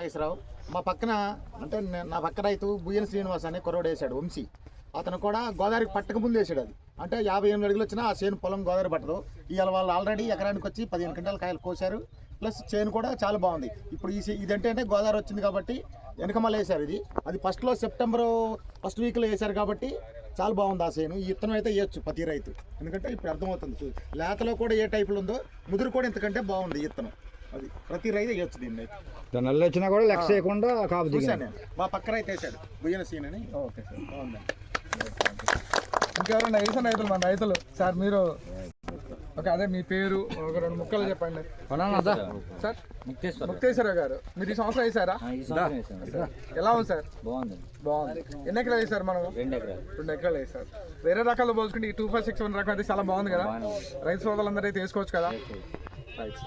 నాగేశ్వరరావు మా పక్కన అంటే నా పక్క రైతు బుయ్యన శ్రీనివాస్ అనే కుర్రోడు వేసాడు వంశీ. అతను కూడా గోదావరికి పట్టక ముందు వేసాడు. అది అంటే 58 అడుగులు వచ్చినా ఆ చేను పొలం గోదావరి పట్టదు. ఇవాళ వాళ్ళు ఆల్రెడీ ఎకరానికి వచ్చి 15 క్వింటాల కాయలు కోసారు. ప్లస్ చేను కూడా చాలా బాగుంది. ఇప్పుడు ఇదంటే గోదావరి వచ్చింది కాబట్టి వెనకమల్ల వేశారు. అది ఫస్ట్లో సెప్టెంబర్ ఫస్ట్ వీక్లో వేశారు కాబట్టి చాలా బాగుంది ఆ చేను. ఈ ఇత్తనం అయితే వేయచ్చు ప్రతి రైతు, ఎందుకంటే ఇప్పుడు అర్థమవుతుంది. లేతలో కూడా ఏ టైపులు ఉందో ముదురు కూడా ఇంతకంటే బాగుంది ఈ ఇత్తనం. అది ప్రతి రైతు వేయచ్చు దీన్ని. నల్ల వచ్చినా కూడా లెక్క చేయకుండా కాపు చూశాను నేను. మా పక్క రైతు వేసాడు బుయ్యన సీన్ అని. ఓకే సార్, బాగుంది. ఇంకెవరైనా వేసిన రైతులు మన రైతులు సార్ మీరు ఓకే అదే మీ పేరు ఒక 2 ముక్కలు చెప్పండి సార్. ముక్తేశ్వర గారు మీరు ఈ సంవత్సరం వేసారా? ఎలా ఉంది సార్? బాగుంది. ఎన్ని ఎకరాలు వేసారు మనం? 2 ఎకరాలు వేసారు. వేరే రకాలు పోల్చుకుంటే ఈ 2561 రకం అయితే చాలా బాగుంది కదా. రైతు సోదరులందరూ అయితే వేసుకోవచ్చు కదా. రైట్.